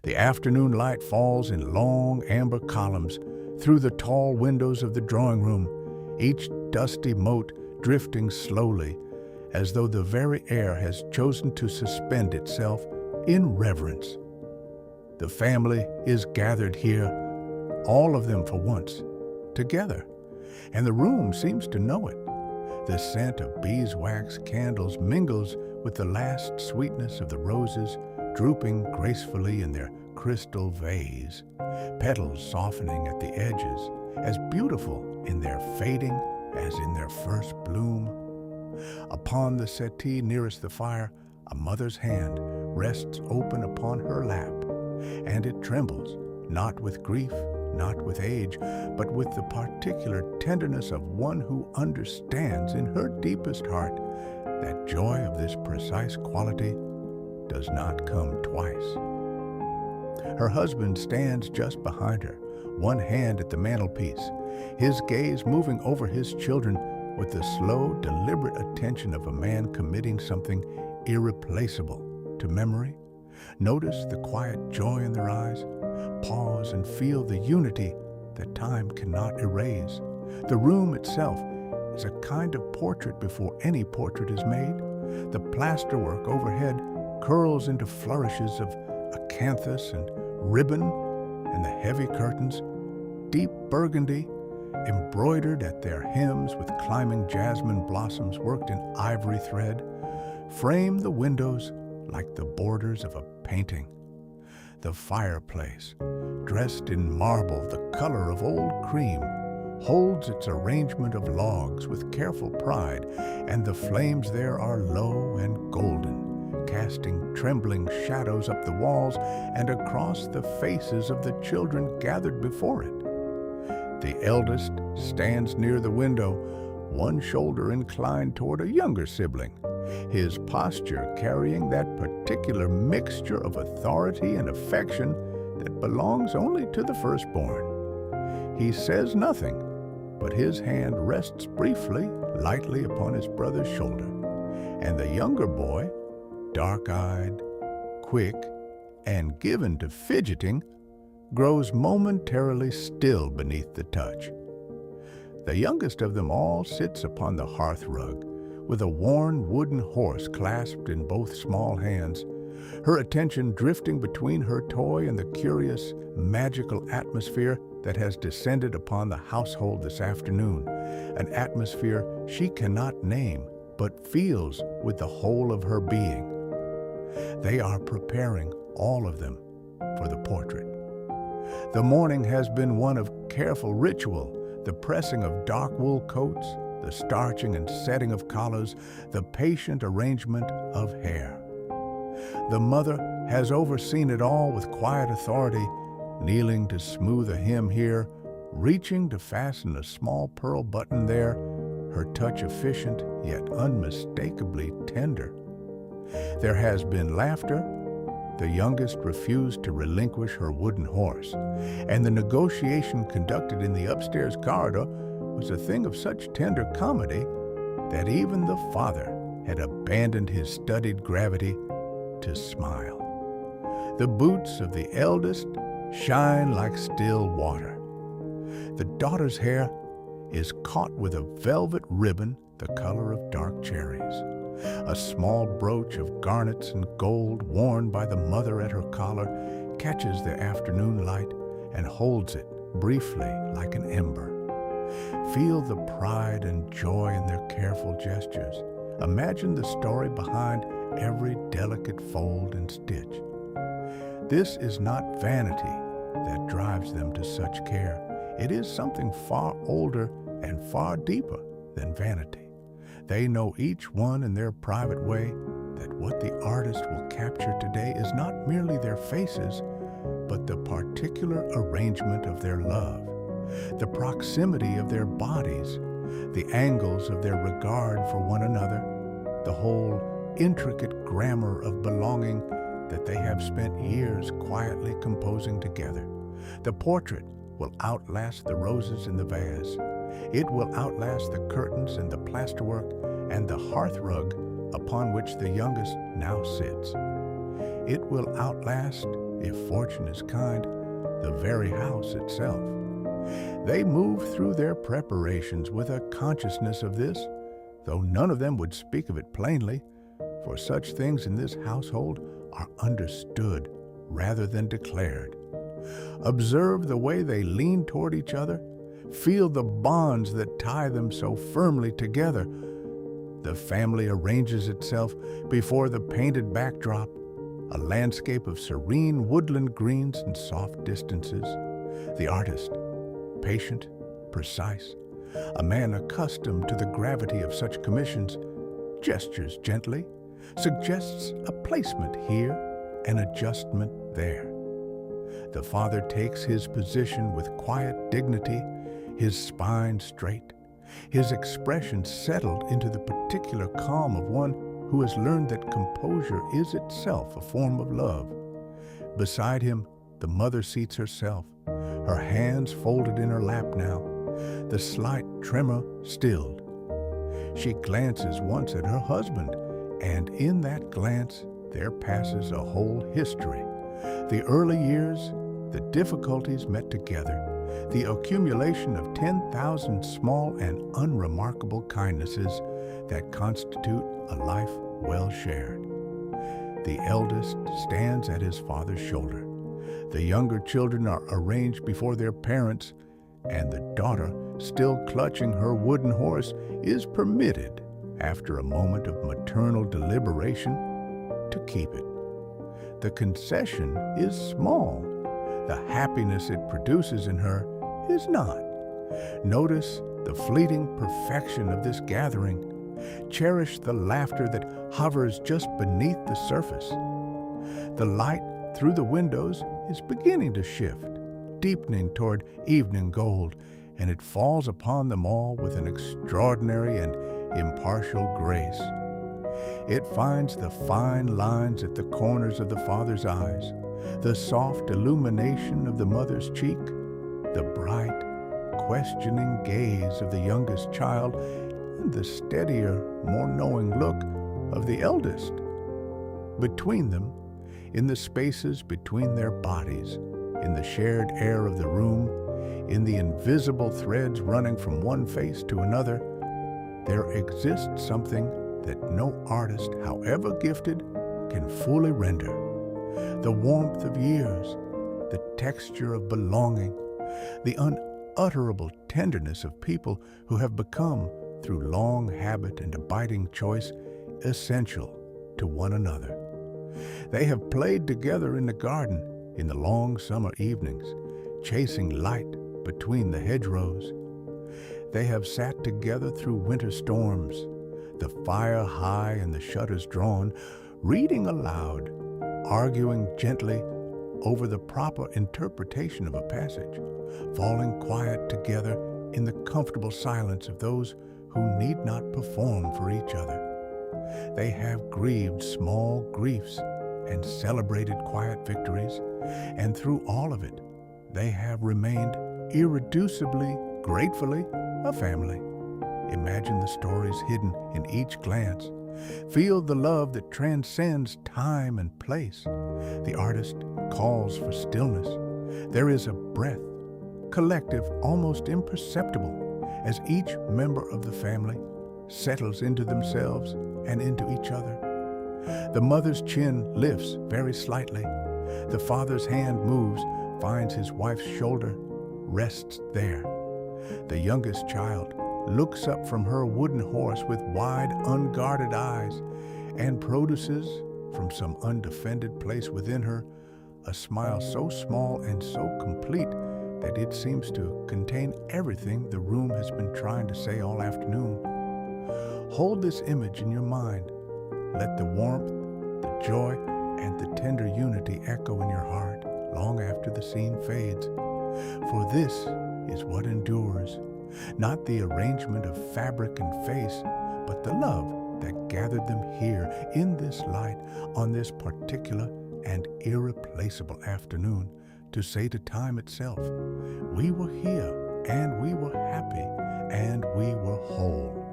The afternoon light falls in long amber columns through the tall windows of the drawing room, each dusty mote drifting slowly, as though the very air has chosen to suspend itself in reverence. The family is gathered here, all of them for once, together, and the room seems to know it. The scent of beeswax candles mingles with the last sweetness of the roses drooping gracefully in their crystal vase, petals softening at the edges, as beautiful in their fading as in their first bloom. Upon the settee nearest the fire, a mother's hand rests open upon her lap, and it trembles, not with grief, not with age, but with the particular tenderness of one who understands in her deepest heart that joy of this precise quality does not come twice. Her husband stands just behind her, one hand at the mantelpiece, his gaze moving over his children with the slow, deliberate attention of a man committing something irreplaceable to memory. Notice the quiet joy in their eyes. Pause and feel the unity that time cannot erase. The room itself is a kind of portrait before any portrait is made. The plasterwork overhead curls into flourishes of acanthus and ribbon, and the heavy curtains, deep burgundy, embroidered at their hems with climbing jasmine blossoms worked in ivory thread, frame the windows like the borders of a painting. The fireplace, dressed in marble the color of old cream, holds its arrangement of logs with careful pride, and the flames there are low and golden, casting trembling shadows up the walls and across the faces of the children gathered before it. The eldest stands near the window, one shoulder inclined toward a younger sibling, his posture carrying that particular mixture of authority and affection that belongs only to the firstborn. He says nothing, but his hand rests briefly, lightly upon his brother's shoulder, and the younger boy, dark-eyed, quick, and given to fidgeting, grows momentarily still beneath the touch. The youngest of them all sits upon the hearth rug, with a worn wooden horse clasped in both small hands, her attention drifting between her toy and the curious, magical atmosphere that has descended upon the household this afternoon, an atmosphere she cannot name but feels with the whole of her being. They are preparing, all of them, for the portrait. The morning has been one of careful ritual, the pressing of dark wool coats, the starching and setting of collars, the patient arrangement of hair. The mother has overseen it all with quiet authority, kneeling to smooth a hem here, reaching to fasten a small pearl button there, her touch efficient yet unmistakably tender. There has been laughter. The youngest refused to relinquish her wooden horse, and the negotiation conducted in the upstairs corridor was a thing of such tender comedy that even the father had abandoned his studied gravity to smile. The boots of the eldest shine like still water. The daughter's hair is caught with a velvet ribbon the color of dark cherries. A small brooch of garnets and gold worn by the mother at her collar catches the afternoon light and holds it briefly like an ember. Feel the pride and joy in their careful gestures. Imagine the story behind every delicate fold and stitch. This is not vanity that drives them to such care. It is something far older and far deeper than vanity. They know each one in their private way that what the artist will capture today is not merely their faces, but the particular arrangement of their love, the proximity of their bodies, the angles of their regard for one another, the whole intricate grammar of belonging that they have spent years quietly composing together. The portrait will outlast the roses in the vase. It will outlast the curtains and the plasterwork and the hearth rug upon which the youngest now sits. It will outlast, if fortune is kind, the very house itself. They move through their preparations with a consciousness of this, though none of them would speak of it plainly, for such things in this household are understood rather than declared. Observe the way they lean toward each other. Feel the bonds that tie them so firmly together. The family arranges itself before the painted backdrop, a landscape of serene woodland greens and soft distances. The artist, patient, precise, a man accustomed to the gravity of such commissions, gestures gently, suggests a placement here, an adjustment there. The father takes his position with quiet dignity, his spine straight, his expression settled into the particular calm of one who has learned that composure is itself a form of love. Beside him, the mother seats herself, her hands folded in her lap now, the slight tremor stilled. She glances once at her husband, and in that glance there passes a whole history. The early years, the difficulties met together, the accumulation of 10,000 small and unremarkable kindnesses that constitute a life well shared. The eldest stands at his father's shoulder. The younger children are arranged before their parents, and the daughter, still clutching her wooden horse, is permitted, after a moment of maternal deliberation, to keep it. The concession is small. The happiness it produces in her is not. Notice the fleeting perfection of this gathering. Cherish the laughter that hovers just beneath the surface. The light through the windows is beginning to shift, deepening toward evening gold, and it falls upon them all with an extraordinary and impartial grace. It finds the fine lines at the corners of the father's eyes, the soft illumination of the mother's cheek, the bright, questioning gaze of the youngest child, and the steadier, more knowing look of the eldest. Between them, in the spaces between their bodies, in the shared air of the room, in the invisible threads running from one face to another, there exists something that no artist, however gifted, can fully render. The warmth of years, the texture of belonging, the unutterable tenderness of people who have become, through long habit and abiding choice, essential to one another. They have played together in the garden in the long summer evenings, chasing light between the hedgerows. They have sat together through winter storms, the fire high and the shutters drawn, reading aloud, arguing gently over the proper interpretation of a passage, falling quiet together in the comfortable silence of those who need not perform for each other. They have grieved small griefs and celebrated quiet victories, and through all of it, they have remained irreducibly, gratefully, a family. Imagine the stories hidden in each glance. Feel the love that transcends time and place. The artist calls for stillness. There is a breath, collective, almost imperceptible, as each member of the family settles into themselves and into each other. The mother's chin lifts very slightly. The father's hand moves, finds his wife's shoulder, rests there. The youngest child looks up from her wooden horse with wide, unguarded eyes and produces, from some undefended place within her, a smile so small and so complete that it seems to contain everything the room has been trying to say all afternoon. Hold this image in your mind. Let the warmth, the joy, and the tender unity echo in your heart long after the scene fades. For this is what endures, not the arrangement of fabric and face, but the love that gathered them here in this light on this particular and irreplaceable afternoon to say to time itself, we were here and we were happy and we were whole.